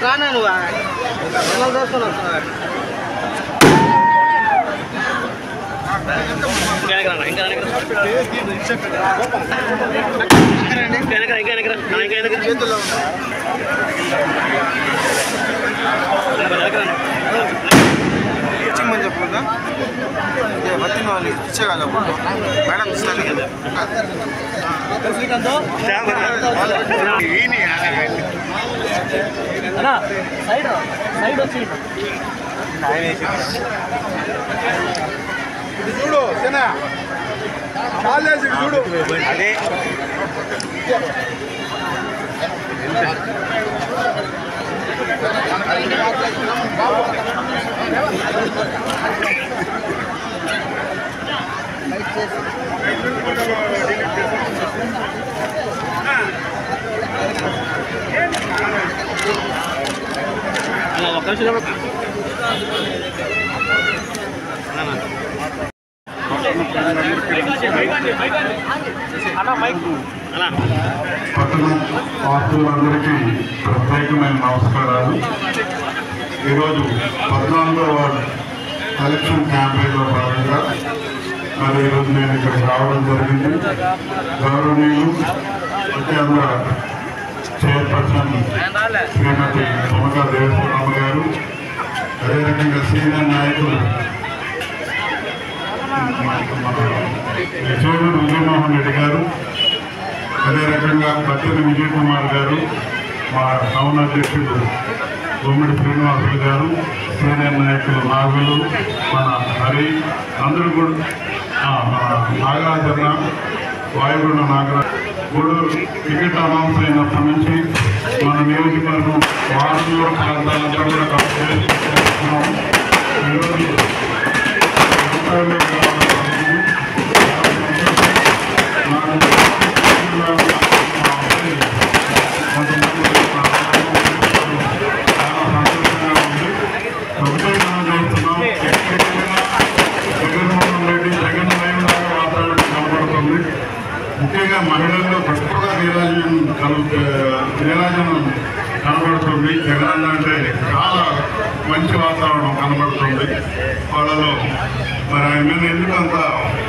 రానా నువ్వు ఎలా చూస్తున్నావు చేతుల్లో ఇచ్చిమని చెప్పకుండా వచ్చిన వాళ్ళు ఇచ్చేవాళ్ళు మేడం ఇస్తాను కదా సైడ్ వచ్చి చూడు చూడు అదే పట్టణ వాసులందరికీ ప్రత్యేకమైన నమస్కారాలు. ఈరోజు 14వ వార్డు ఎలక్షన్ క్యాంపెయిన్లో భాగంగా మరి ఈరోజు నేను ఇక్కడికి రావడం జరిగింది. గౌరవనీయులు కేంద్ర చైర్పర్సన్ శ్రీమతి సుమకా దేవస్వామి గారు, అదే రకంగా సీనియర్ నాయకులు చోడూరు విజయమోహన్ రెడ్డి గారు, అదే రకంగా బత్తెన విజయ్ కుమార్ గారు, మా టౌన్ అధ్యక్షుడు గుమ్మడి శ్రీనివాసులు గారు, సీనియర్ నాయకులు నాగులు, మన హరి, అందరూ కూడా నాగార్జున, వాయుగుండ నాగరాజు, గూడూరు టికెట్ అనౌన్స్ అయినప్పటి నుంచి మన నియోజకవర్గం వార్డులో ప్రాంతాలంతా కూడా కవర్ చేస్తున్నాం. ఈరోజు ముఖ్యంగా మహిళల్లో గొప్పగా నీరాజనం కనబడుతుంది. జగన్ అంటే చాలా మంచి వాతావరణం కనబడుతుంది వాళ్ళలో. మరి ఆయన మీద ఎందుకు అంత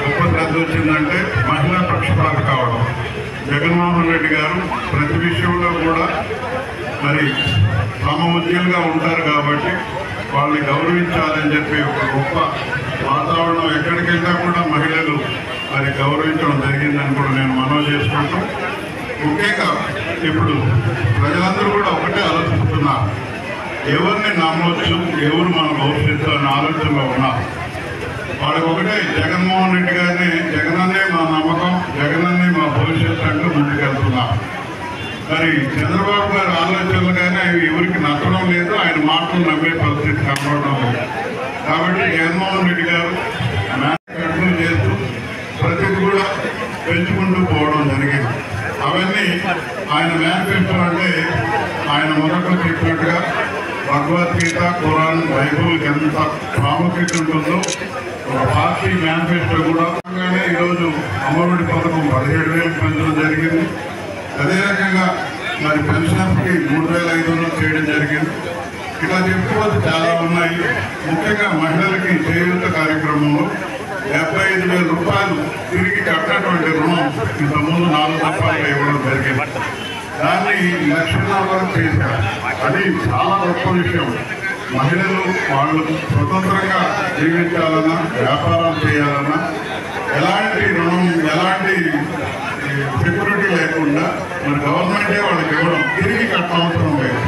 గొప్ప శ్రద్ధ వచ్చిందంటే మహిళా పక్షపాత కావడం. జగన్మోహన్ రెడ్డి గారు ప్రతి విషయంలో కూడా మరి సమముద్యులుగా ఉంటారు కాబట్టి వాళ్ళని గౌరవించాలని చెప్పి ఒక గొప్ప వాతావరణం ఎక్కడికెళ్ళినా కూడా మహిళలు మరి గౌరవించడం జరిగిందని కూడా నేను మనవి చేసుకుంటూ, ముఖ్యంగా ఇప్పుడు ప్రజలందరూ కూడా ఒకటే ఆలోచిస్తున్నారు, ఎవరిని నమ్మవచ్చు, ఎవరు మన భవిష్యత్తు అనే ఆలోచనలో ఉన్నారు. వాళ్ళకి ఒకటే జగన్మోహన్ రెడ్డి గారిని, జగనన్నే మా నమ్మకం, జగనన్నే మా భవిష్యత్తు అంటూ ముందుకెళ్తున్నారు. మరి చంద్రబాబు గారి ఆలోచనలు కానీ అవి ఎవరికి నచ్చడం లేదు, ఆయన మాటలు నమ్మే పరిస్థితి కనబడడం లేదు. కాబట్టి జగన్మోహన్ రెడ్డి గారు కంటిన్యూ చేస్తూ ప్రతిదీ కూడా పెంచుకుంటూ పోవడం జరిగింది. అవన్నీ ఆయన మేనిఫెస్టో అంటే ఆయన మొదట్లో చెప్పినట్టుగా భగవద్గీత, ఖురాన్, బైబుల్కి ఎంత ప్రాముఖ్యత ఉంటుందో ఒక పార్టీ మేనిఫెస్టో కూడా ఈరోజు అమరుడి పథకం 17,000 పెంచడం జరిగింది. అదే రకంగా మరి పెన్షన్స్కి 3,500 చేయడం జరిగింది. ఇలా చెప్పుకోవచ్చు చాలా ఉన్నాయి. ముఖ్యంగా మహిళలకి చేయూత కార్యక్రమంలో 75,000 రూపాయలు తిరిగి కట్టినటువంటి రుణం ఇంతకుముందు 4 దఫాలుగా ఇవ్వడం జరిగింది. దాన్ని 1,00,000 వరకు చేశారు. అది చాలా గొప్ప విషయం. మహిళలు వాళ్ళు స్వతంత్రంగా జీవించాలన్నా, వ్యాపారాలు చేయాలన్నా, ఎలాంటి రుణం, ఎలాంటి సెక్యూరిటీ లేకుండా మరి గవర్నమెంటే వాళ్ళకి ఇవ్వడం, తిరిగి కట్టవసరం లేదు.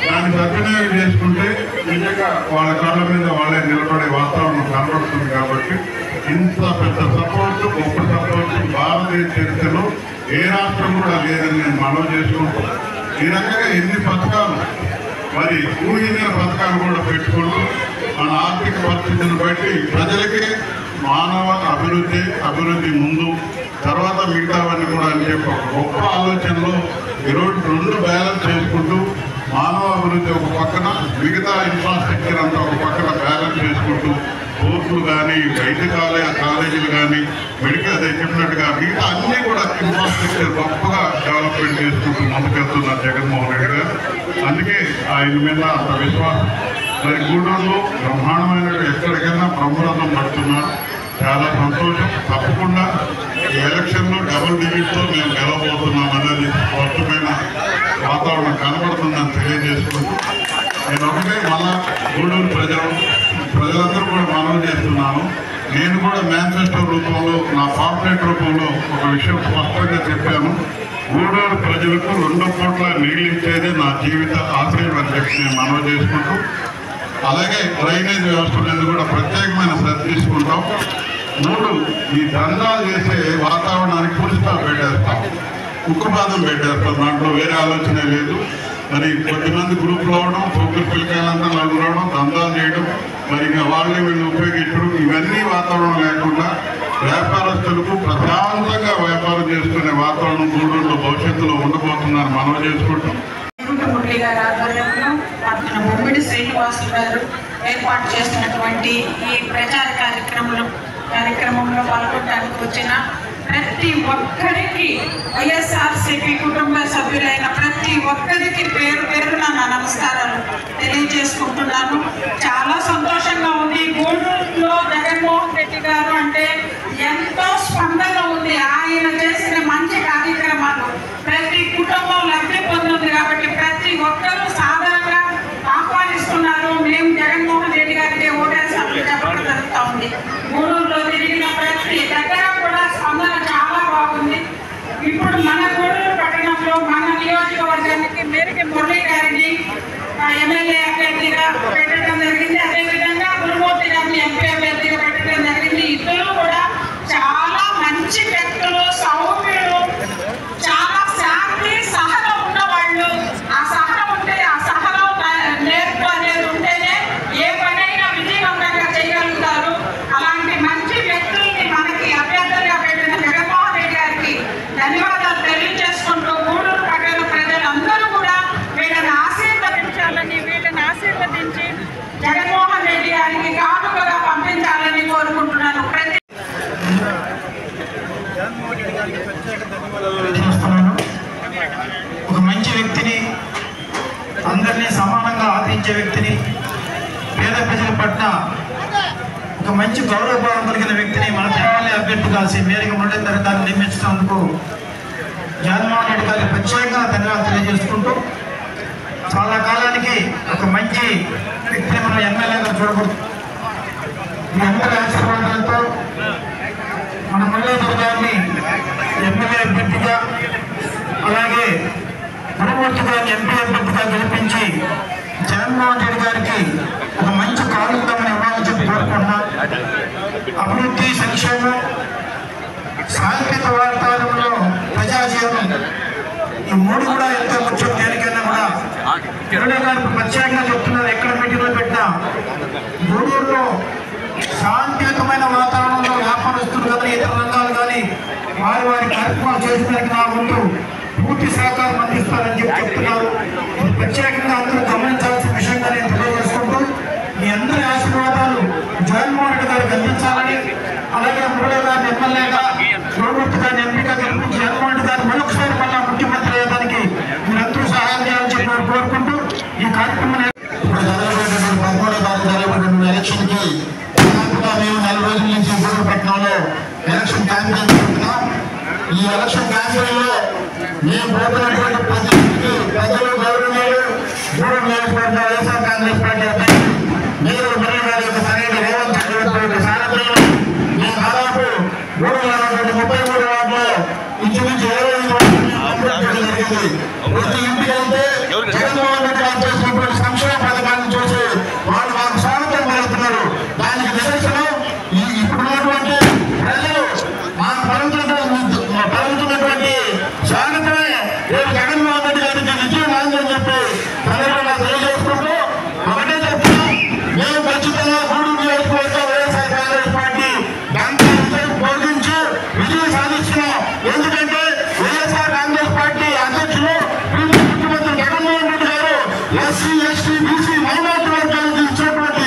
దాన్ని సద్వినియోగం చేసుకుంటే నిజంగా వాళ్ళ కాళ్ళ మీద వాళ్ళే నిలబడే వాతావరణం కనబడుతుంది. కాబట్టి ఇంత పెద్ద సపోర్ట్, గొప్ప సపోర్ట్ భారతదేశ చరిత్రలో ఏ రాష్ట్రం కూడా లేదని నేను మనవి చేసుకుంటూ, ఈ రకంగా ఎన్ని పథకాలు మరి ఊహించిన పథకాలు కూడా పెట్టుకుంటూ మన ఆర్థిక పరిస్థితిని బట్టి ప్రజలకే మానవ అభివృద్ధి ముందు, తర్వాత మిగతావన్నీ కూడా అని చెప్పి ఒక గొప్ప ఆలోచనలో ఈరోజు 2 బ్యాలెన్స్ చేసుకుంటూ మానవ అభివృద్ధి ఒక పక్కన, మిగతా ఇన్ఫ్రాస్ట్రక్చర్ అంతా ఒక పక్కన బ్యాలెన్స్ చేసుకుంటూ కోర్టులు కానీ, వైద్య కాలేజీలు కానీ, మెడికల్ అదే చెప్పినట్టుగా మిగతా అన్నీ కూడా ఇన్ఫ్రాస్ట్రక్చర్ గొప్పగా డెవలప్మెంట్ చేసుకుంటూ ముందుకెళ్తున్నారు జగన్మోహన్ రెడ్డి గారు. అందుకే ఆయన మీద అంత విశ్వాసం. మరి గూడూరులో బ్రహ్మాండమైన ఎక్కడికైనా బ్రహ్మరథం పడుతున్నారు. చాలా సంతోషం. తప్పకుండా ఈ ఎలక్షన్లో డబుల్ డిజిట్తో మేము గెలవబోతున్నాం అనేది స్పష్టమైన వాతావరణం కనబడుతుందని తెలియజేసుకుంటూ నేను ఒకటే మళ్ళా గూడూరు ప్రజలందరూ కూడా మనవి చేస్తున్నాను. నేను కూడా మేనిఫెస్టో రూపంలో నా పాంప్లెట్ రూపంలో ఒక విషయం స్పష్టంగా చెప్పాను. గూడూరు ప్రజలకు 2 కోట్ల నీళ్ళు ఇచ్చేది నా జీవిత ఆశయం అని చెప్పి నేను మనవి చేసుకుంటూ, అలాగే డ్రైనేజ్ వ్యవస్థ మీద కూడా ప్రత్యేకమైన శ్రద్ధ తీసుకుంటాం. 3 ఈ దందాలు చేసే వాతావరణానికి పూర్తిగా పెట్టేస్తాం, ఉక్కుపాదం పెట్టేస్తాం. దాంట్లో వేరే ఆలోచనే లేదు. మరి కొద్దిమంది గ్రూపులు అవడం, పోగులు పిల్లకాయలంతా నలుగురు రావడం, దందాలు చేయడం, మరి ఇంకా వాళ్ళని వీళ్ళు ఉపయోగించడం, ఇవన్నీ వాతావరణం లేకుండా వ్యాపారస్తులకు ప్రశాంతంగా వ్యాపారం చేసుకునే వాతావరణం గూడూరులో భవిష్యత్తులో ఉండబోతుందని మనం చేసుకుంటాం. మురళి గారి ఆధ్వర్యంలో బొమ్మిడి శ్రీనివాసులు గారు ఏర్పాటు చేసినటువంటి ఈ ప్రచార కార్యక్రమంలో పాల్గొనడానికి వచ్చిన ప్రతి ఒక్కరికి, వైఎస్ఆర్సీపీ కుటుంబ సభ్యులైన ప్రతి ఒక్కరికి పేరు పేరున నా నమస్కారాలు తెలియజేసుకుంటున్నాను. చాలా సంతోషంగా ఉంది. గూడూరులో జగన్మోహన్ రెడ్డి గారు అంటే ఎంతో స్పందన ఉంది. ఆయన చేసిన మంచి కార్యక్రమాలు ప్రతి కుటుంబం లబ్ధి పొందుతుంది. కాబట్టి ప్రతి ఒక్కరూ సాధారణంగా ఆహ్వానిస్తున్నారు. మేము జగన్మోహన్ రెడ్డి గారికి ఓటేసినప్పుడు చెప్పడం జరుగుతూ ఉంది. గూడూరులో తిరిగిన ప్రతి దగ్గర కూడా స్పందన చాలా బాగుంది. ఇప్పుడు మన గూడూరు పట్టణంలో మన నియోజకవర్గానికి మేరకు మురళి గారిని ఎమ్మెల్యే అభ్యర్థిగా పెట్టడం జరిగింది. అదేవిధంగా గురుమూర్తి గారిని ఎంపీ అభ్యర్థిగా పెట్టడం జరిగింది. ఇద్దరు కూడా చాలా మంచి వ్యక్తులు, సౌమ్యులు, చాలా శాంతి సహనం ఉన్నవాళ్ళు. ఆ సహనం ఉంటే, ఆ సహనం నేర్పు అనేది ఉంటేనే ఏ పనైనా విజయవంతంగా చేయగలుగుతారు. అలాంటి మంచి వ్యక్తుల్ని మనకి అభ్యర్థులుగా పెట్టిన జగన్మోహన్ రెడ్డి గారికి ధన్యవాదాలు తెలియజేసుకుంటూ, గూడూరు పట్టణ ప్రజలందరూ కూడా వీళ్ళని ఆశీర్వదించి జగన్మోహన్ రెడ్డి గారికి కానుకగా పంపించాలని కోరుకుంటున్నాను. ఒక మంచి వ్యక్తిని, అందరినీ సమానంగా ఆదరించే వ్యక్తిని, పేద ప్రజల పట్ల ఒక మంచి గౌరవభావం కలిగిన వ్యక్తిని మన ఎమ్మెల్యే అభ్యర్థిగా మేరకు మురళీధర్ గారిని నియమించినందుకు జగన్మోహన్ రెడ్డి గారికి ప్రత్యేకంగా ధన్యవాదాలు తెలియజేసుకుంటూ, చాలా కాలానికి ఒక మంచి వ్యక్తిని మనం ఎమ్మెల్యేగా చూడకూడదు. ఈ అందరి ఆశీర్వాదాలతో మన మురళీధర్ గారిని ఎమ్మెల్యే అభ్యర్థిగా, అలాగే గురుమూర్తి గారిని ఎంపీ అభ్యర్థిగా గెలిపించి జగన్మోహన్ రెడ్డి గారికి ఒక మంచి కానుకలను ఇవ్వాలని చెప్పి కోరుకుంటున్నాం. అభివృద్ధి, సంక్షేమం, సాంకేతిక వాతావరణంలో ప్రజాజీవనం, ఈ 3 కూడా ఎంతో ముఖ్యం. దేనికైనా కూడా మురళి గారు ప్రత్యేకంగా చెప్తున్నారు. ఎక్కడ మీటింగ్లో పెట్టినా గూడూరులో శాంతియుతమైన వాతావరణంలో వ్యాపారస్తులు కానీ, ఇతర రంగాలు కానీ వారి కార్యక్రమాలు చేసేందుకు నా ముందు పూర్తి సహకారం అందిస్తారని చెప్తున్నారు. ప్రత్యేకంగా అందరూ గమనించాల్సిన విషయంగా నేను తెలియజేసుకుంటూ, మీ అందరి ఆశీర్వాదాలు జగన్మోహన్ రెడ్డి గారికి అందించాలని, అలాగే మురళి గారిని ఎమ్మెల్యేగా, గురుమూర్తి గారిని ఎంపీగా గెలిపించి జగన్మోహన్ రెడ్డి గారు మరొకసారి మళ్ళా ముఖ్యమంత్రి అయ్యడానికి మీరందరూ సహాయం చేయాలని చెప్పి కోరుకుంటూ ఈ కార్యక్రమం ఎలక్షన్ కి మేము 4 రోజుల నుంచి గూడూరు పట్టణంలో ఎలక్షన్ క్యాంపెయిన్ చేస్తున్నాం. ఈ ఎలక్షన్ క్యాంపెయిన్ లో మేము పోతున్నటువంటి ప్రజలు గౌరవనీయులు గూడూరు నియోజకవర్గ వైఎస్ఆర్ కాంగ్రెస్ పార్టీ అభ్యర్థి మీరు మురళి గారి యొక్క సరైన రేవంత్ రెడ్డి సారథ్యంలో మేము దాదాపు గూడూరు 33 వార్డులో ఇంచుమించు 25 వార్డులు జరిగింది. ప్రతి ఇంటికి వెళ్తే జగన్మోహన్ రెడ్డి గారు చేసినటువంటి సంక్షేమ పథకాలను చూసి వాళ్ళు మాకు స్వాగతం పలుకుతున్నారు. దానికి నిదర్శనం ఇప్పుడున్నటువంటి ప్రజలు మాకు పలుకుతున్నటువంటి స్వాగతమే రేపు జగన్మోహన్ రెడ్డి గారికి విజయం అని చెప్పి తల్లిదండ్రులు తెలియజేసుకుంటూ ఒకటే చెప్తున్నాం. మేము ఖచ్చితంగా గూడూరు నియోజకవర్గ వైఎస్ఆర్ కాంగ్రెస్ పార్టీ బోధించి విజయం సాధిస్తున్నాం. ఎందుకంటే వైఎస్ఆర్ కాంగ్రెస్ పార్టీ అధ్యక్షులు ముఖ్యమంత్రి జగన్మోహన్ రెడ్డి గారు ఎస్సీ, ఎస్టీ, బీసీ, మైనార్టీ వర్గాలకు ఇచ్చినటువంటి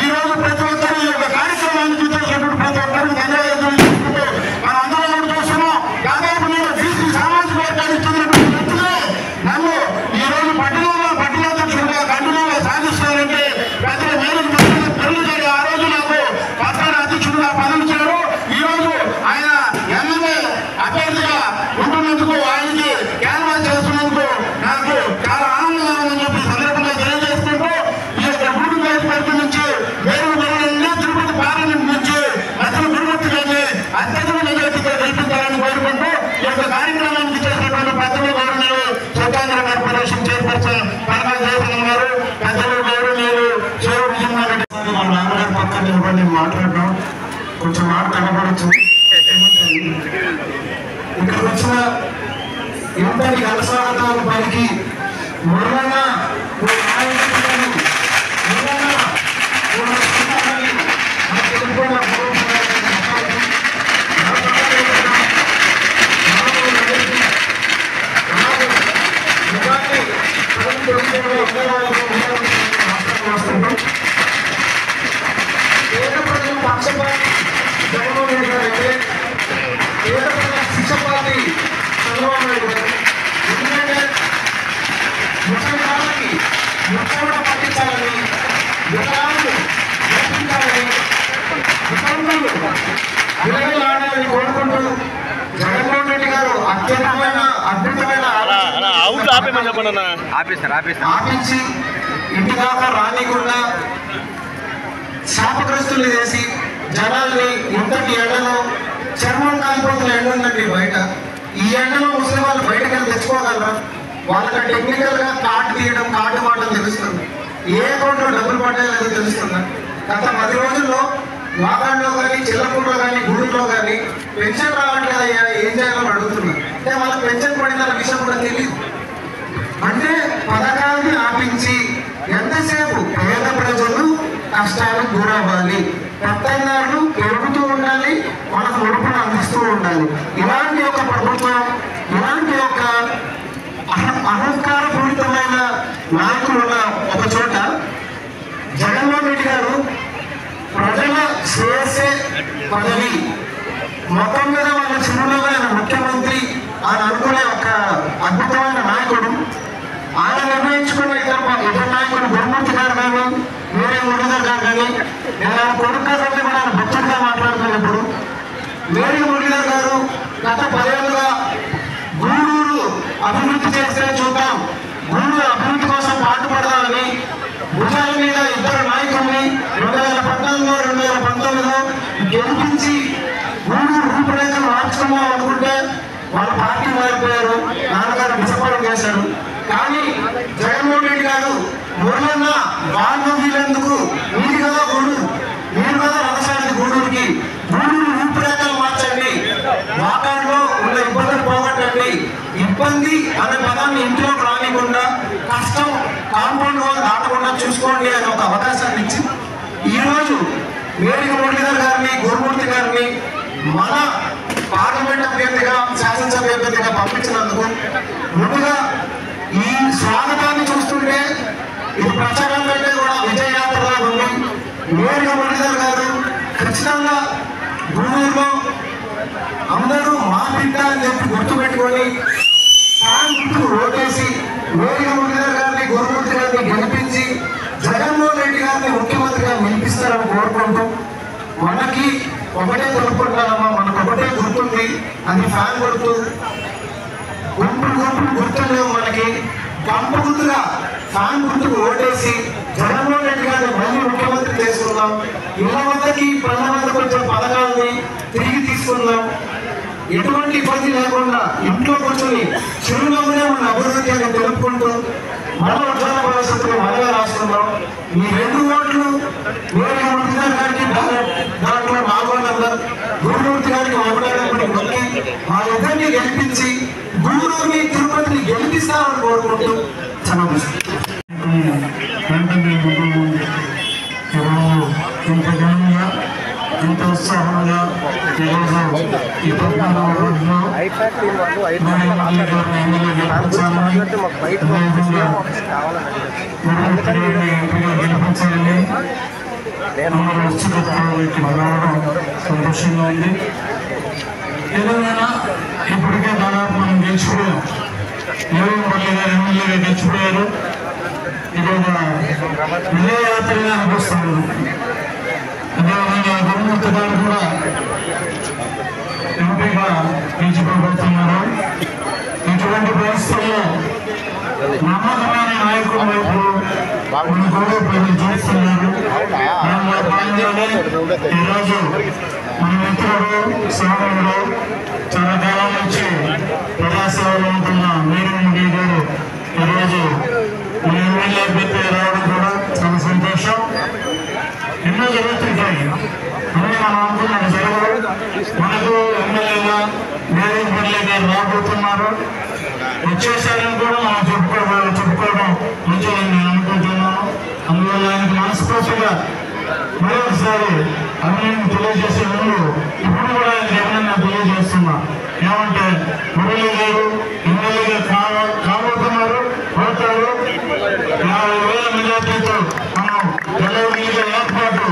ఈ రోజు ప్రతి ఒక్కరు ఈ యొక్క కార్యక్రమానికి చేసినటువంటి ప్రతి ఒక్కరికి ధన్యవాదాలు తెలుసుకుంటూ మనం అందరం కూడా చూస్తున్నాం. దాదాపు నేను బీసీ సామాజిక వర్గానికి చెందినటువంటి వ్యక్తులే నన్ను ఈ రోజు పట్టణంలో విజయసింగ్ గారు, పెద్దలు గౌరవనీయులు శివభూషణ్ వాళ్ళ నాన్నగారు పక్కన నిలబడి నేను మాట్లాడడం కొంచెం మాట కనపడచ్చు. ఇక్కడికి వచ్చిన ఇంతటి ఘనస్వాగతాలు పలికి మురళన్న పేద ప్రజల పక్షపాతి జగన్మోహన్ రెడ్డి గారు అయితే పేద ప్రజల శిక్షపాతి చంద్రబాబు నాయుడు గారు. ఎందుకంటే ముసలివాళ్ళకి ముఖ్యంగా పట్టించాలని, వికలాంగులు రక్షించాలని, వికలాంగులు విలువలాడాలని కోరుకుంటూ జగన్మోహన్ రెడ్డి గారు అత్యుత్తమైన అద్భుతమైన ఆపించి ఇంటి దాకా రానికుండా శాపగ్రస్తులు చేసి జనాల్ని ఇంతటి ఎండలో చర్మం కాలిపోతున్న ఎండ ఉందండి బయట. ఈ ఎండలో ముసలి వాళ్ళు బయటకు వెళ్ళి తెచ్చుకోగలరా? వాళ్ళకి టెక్నికల్ గా కార్డు తీయడం, కార్డు వాడడం తెలుస్తుంది. ఏ అకౌంట్లో డబ్బులు పడ్డాయో లేదో తెలుస్తుందా? గత 10 రోజుల్లో వాగాండ్లో కానీ, చిల్లపూర్లో కానీ, గూడూరులో కానీ పెన్షన్ రావట్లేదు, ఏం చేయాలని అడుగుతున్నారు. అంటే వాళ్ళకి పెన్షన్ పడిందన్న విషయం కూడా తెలియదు. అంటే పథకాన్ని ఆపించి ఎంతసేపు పేద ప్రజలు కష్టాలు గురవ్వాలి, పెద్దలు పెరుగుతూ ఉండాలి, మనకు ఒడుపును అందిస్తూ ఉండాలి. ఇలాంటి ఒక ప్రభుత్వం, ఇలాంటి ఒక అహంకారపూరితమైన నాయకులు ఉన్న ఒక చోట జగన్మోహన్ రెడ్డి గారు ప్రజల శ్రేయస్సే పదవి మొత్తం మీద వాళ్ళ చిరునవ్వు ఆయన ముఖ్యమంత్రి అని అనుకునే ఒక అద్భుతమైన నాయకుడు. ఆయన నిర్ణయించుకున్న ఇతర నాయకుడు గురుమూర్తి గారు కానీ, వేరే మురళీధర్ గారు కానీ, నేను ఆయన కొడుకు కంటే కూడా ఆయన భక్తుడిగా మాట్లాడుతున్నప్పుడు వేరే మురళీధర్ గారు గత 10 ఏళ్ళుగా గూడూరు అభివృద్ధి చేస్తే చూద్దాం, గూడూరు అభివృద్ధి కోసం పాటుపడదామని భుజాల మీద ఇద్దరు నాయకుల్ని 2014, 2019లో గెలిపించి గూడూరు రూపురేఖలు మార్చుకుందాం అనుకుంటే వాళ్ళ పార్టీ మారిపోయారు, నాన్నగారు డిసప్పాయింట్ చేశారు. కానీ జగన్మోహన్ రెడ్డి గారు మురళన్న వాళ్ళు వీళ్ళెందుకు, మీరు కదా గూడూరు, మీరు కదా రథసారథి గూడూరుకి, గూడూరు రూపురేఖలు మార్చండి, వాకాడులో ఉన్న ఇబ్బందులు పోగొట్టండి, ఇబ్బంది అనే పదాన్ని ఇంట్లోకి రానికుండా కష్టం కాంపౌండ్ వాళ్ళు దాటకుండా చూసుకోండి అని ఒక అవకాశాన్ని ఇచ్చి ఈరోజు వేదిక మురళీధర్ గారిని, గురుమూర్తి గారిని మన పార్లమెంట్ అభ్యర్థిగా, శాసనసభ అభ్యర్థిగా పంపించినందుకు ముందుగా ఈ స్వాగతాన్ని చూస్తుంటే ఇది ప్రచారం కంటే కూడా విజయయాత్రలా ఉంది. వేదిక మురళీధర్ గారు ఖచ్చితంగా గూడూరులో అందరూ మా బిడ్డ అని చెప్పి గుర్తుపెట్టుకొని ఓటేసి వేదిక మురళీధర్ గారిని, గురుమూర్తి గారిని గెలిపించి జగన్మోహన్ రెడ్డి గారిని ముఖ్యమంత్రిగా నిలిపిస్తారని కోరుకుంటూ మనకి ఒకటే తెలుపుకుంటామా, మనకు ఒకటే గుర్తుంది, అది ఫ్యాన్ గుర్తు. గుంపులు గుర్తులేవు మనకి. గంప గుర్తుగా ఫ్యాన్ గుర్తుకు ఓటేసి జగన్మోహన్ రెడ్డి గారిని మళ్ళీ ముఖ్యమంత్రి చేసుకుందాం. ఇళ్ళ వద్దకి ప్రజల వద్దకు వచ్చే పథకాలని తిరిగి తీసుకుందాం. ఎటువంటి ఇబ్బంది లేకుండా ఇంట్లో కూర్చొని చిరునవ్వునే మన అభివృద్ధి అని తెలుపుకుంటూ మన ఉజ్వల భవిష్యత్తులో మనమే రాసుకుందాం. ఈ 2 ఓట్లు వేరే మురళీధర్ గారికి దాంట్లో 4వ నెంబర్, గురుమూర్తి గారికి 1వ నెంబర్ మొక్కి మా ఇద్దరిని గెలిపించి గూడూరుని, తిరుపతిని గెలిపిస్తామని కోరుకుంటూ ఇంత ఘనంగా, ఇంత ఉత్సాహంగా ఈరోజు ఈ 14వ రోజులో ఎమ్మెల్యే గెలిపించాలని, ఎంపీగా గెలిపించాలని అందరూ ఉత్సుకతకి రావడం సంతోషంగా ఉంది. ఏదైనా ఇప్పటికే దాదాపు మనం గెలిచిపోయాం. పల్లి గారు ఎమ్మెల్యేగా గెలిచిపోయారు. ఇది ఒక విజయయాత్రగా అనిపిస్తుంది. అదేవిధంగా గురుమూర్తి గారు కూడా ఎంపీగా గెలిచిపోబడుతున్నారు. ఇటువంటి పరిస్థితుల్లో నమ్మకమైన నాయకుల వైపు మన గౌరవ ప్రజలు చూస్తున్నారు. ఈరోజు మన మిత్రుడు, సోదరుడు, చాలా కాలం నుంచి ప్రజాసేవలో ఉంటున్న వీరమణి గారు ఈరోజు మన ఎమ్మెల్యే అభ్యర్థి రావడం కూడా చాలా సంతోషం. ఎన్నో జరుగుతుంటాయి, అన్నీ మనం అనుకున్నది జరగదు. మనకు ఎమ్మెల్యేగా వేరేపల్లి గారు రాబోతున్నారు, వచ్చేసారని కూడా మనం చెప్పుకోవడం మంచిదని నేను అనుకుంటున్నాను. అందువల్ల ఆయనకు మనస్ఫూర్తిగా మరొకసారి అభినందన తెలియజేసే ముందు ఇప్పుడు కూడా ఆయనకి అభినందన తెలియజేస్తున్నా. ఏమంటే మురళి గారు ఎమ్మెల్యేగా కాబోతున్నారు, అవుతారు. 50,000 మెజార్టీతో మనం తెల్లవీలుగా ఏర్పాటు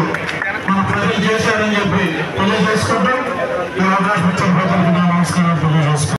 మన ప్రజలు చేశారని చెప్పి తెలియజేసుకుంటూ ఈ అవకాశం ఇచ్చిన ప్రజలకు నా నమస్కారం తెలియజేసుకుంటాం.